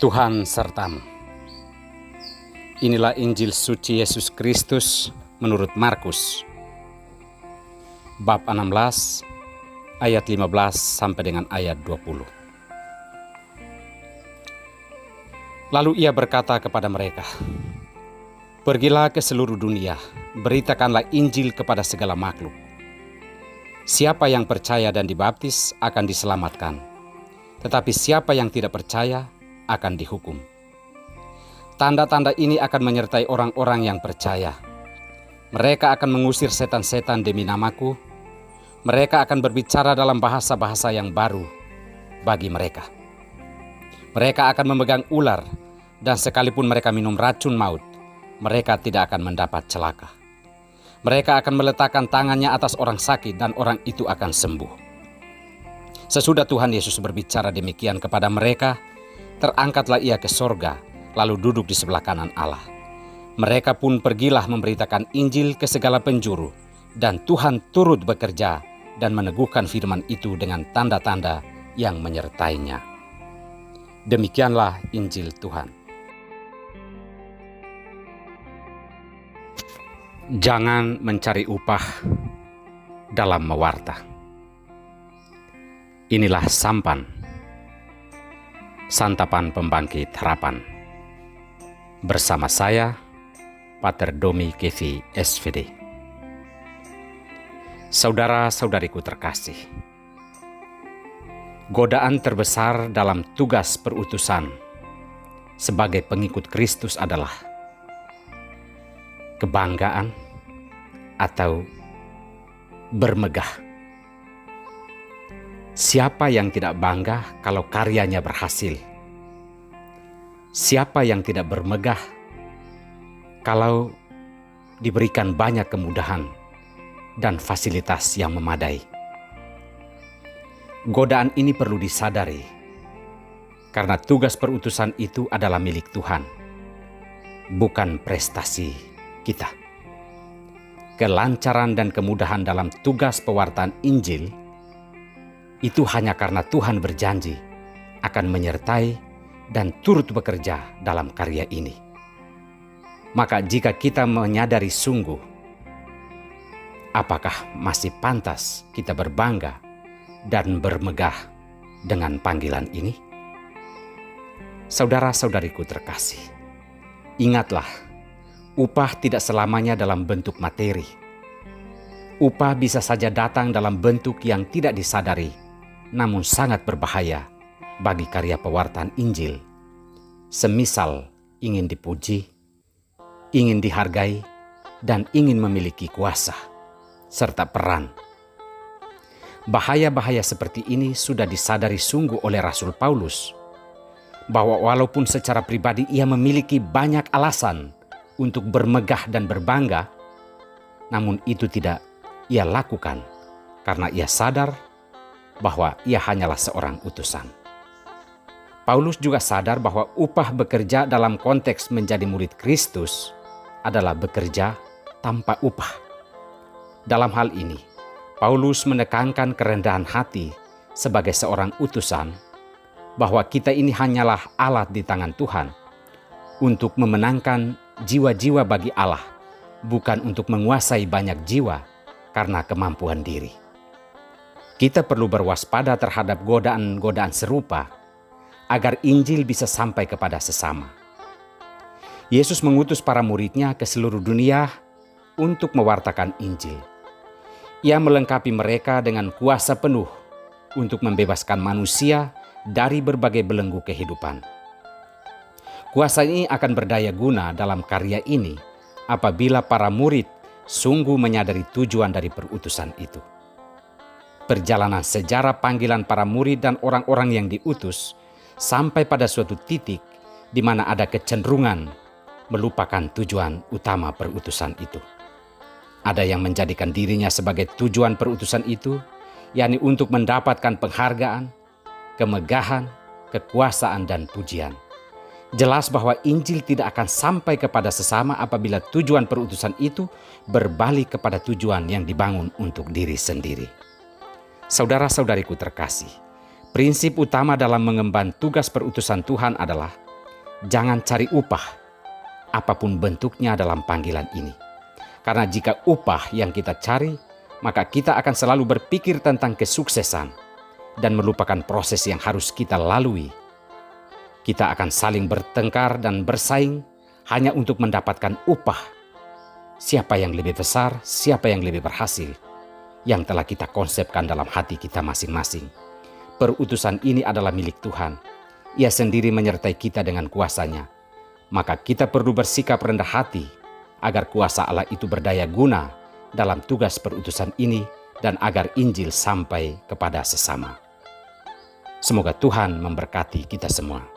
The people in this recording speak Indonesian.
Tuhan sertamu. Inilah Injil suci Yesus Kristus menurut Markus, bab 16, ayat 15 sampai dengan ayat 20. Lalu ia berkata kepada mereka, "Pergilah ke seluruh dunia, beritakanlah Injil kepada segala makhluk. Siapa yang percaya dan dibaptis akan diselamatkan, tetapi siapa yang tidak percaya akan dihukum. Tanda-tanda ini akan menyertai orang-orang yang percaya. Mereka akan mengusir setan-setan demi namaku. Mereka akan berbicara dalam bahasa-bahasa yang baru bagi mereka. Mereka akan memegang ular, dan sekalipun mereka minum racun maut, mereka tidak akan mendapat celaka. Mereka akan meletakkan tangannya atas orang sakit dan orang itu akan sembuh." Sesudah Tuhan Yesus berbicara demikian kepada mereka, terangkatlah ia ke sorga, lalu duduk di sebelah kanan Allah. Mereka pun pergilah memberitakan Injil ke segala penjuru, dan Tuhan turut bekerja dan meneguhkan firman itu dengan tanda-tanda yang menyertainya. Demikianlah Injil Tuhan. Jangan mencari upah dalam mewarta. Inilah sampan, santapan pembangkit harapan. Bersama saya, Pater Domi Kevi SVD. Saudara-saudariku terkasih, godaan terbesar dalam tugas perutusan sebagai pengikut Kristus adalah kebanggaan atau bermegah. Siapa yang tidak bangga kalau karyanya berhasil? Siapa yang tidak bermegah kalau diberikan banyak kemudahan dan fasilitas yang memadai? Godaan ini perlu disadari, karena tugas perutusan itu adalah milik Tuhan, bukan prestasi kita. Kelancaran dan kemudahan dalam tugas pewartaan Injil itu hanya karena Tuhan berjanji akan menyertai dan turut bekerja dalam karya ini. Maka jika kita menyadari sungguh, apakah masih pantas kita berbangga dan bermegah dengan panggilan ini? Saudara-saudariku terkasih, ingatlah, upah tidak selamanya dalam bentuk materi. Upah bisa saja datang dalam bentuk yang tidak disadari, namun sangat berbahaya bagi karya pewartaan Injil. Semisal ingin dipuji, ingin dihargai, dan ingin memiliki kuasa serta peran. Bahaya-bahaya seperti ini sudah disadari sungguh oleh Rasul Paulus, bahwa walaupun secara pribadi ia memiliki banyak alasan untuk bermegah dan berbangga, namun itu tidak ia lakukan karena ia sadar bahwa ia hanyalah seorang utusan. Paulus juga sadar bahwa upah bekerja dalam konteks menjadi murid Kristus adalah bekerja tanpa upah. Dalam hal ini, Paulus menekankan kerendahan hati sebagai seorang utusan, bahwa kita ini hanyalah alat di tangan Tuhan untuk memenangkan jiwa-jiwa bagi Allah, bukan untuk menguasai banyak jiwa karena kemampuan diri. Kita perlu berwaspada terhadap godaan-godaan serupa agar Injil bisa sampai kepada sesama. Yesus mengutus para muridnya ke seluruh dunia untuk mewartakan Injil. Ia melengkapi mereka dengan kuasa penuh untuk membebaskan manusia dari berbagai belenggu kehidupan. Kuasa ini akan berdaya guna dalam karya ini apabila para murid sungguh menyadari tujuan dari perutusan itu. Perjalanan sejarah panggilan para murid dan orang-orang yang diutus sampai pada suatu titik di mana ada kecenderungan melupakan tujuan utama perutusan itu. Ada yang menjadikan dirinya sebagai tujuan perutusan itu, yakni untuk mendapatkan penghargaan, kemegahan, kekuasaan, dan pujian. Jelas bahwa Injil tidak akan sampai kepada sesama apabila tujuan perutusan itu berbalik kepada tujuan yang dibangun untuk diri sendiri. Saudara-saudariku terkasih, prinsip utama dalam mengemban tugas perutusan Tuhan adalah Jangan cari upah, apapun bentuknya dalam panggilan ini. Karena jika upah yang kita cari, maka kita akan selalu berpikir tentang kesuksesan dan melupakan proses yang harus kita lalui. Kita akan saling bertengkar dan bersaing hanya untuk mendapatkan upah. Siapa yang lebih besar, siapa yang lebih berhasil, yang telah kita konsepkan dalam hati kita masing-masing. Perutusan ini adalah milik Tuhan. Ia sendiri menyertai kita dengan kuasa-Nya. Maka kita perlu bersikap rendah hati agar kuasa Allah itu berdaya guna dalam tugas perutusan ini dan agar Injil sampai kepada sesama. Semoga Tuhan memberkati kita semua.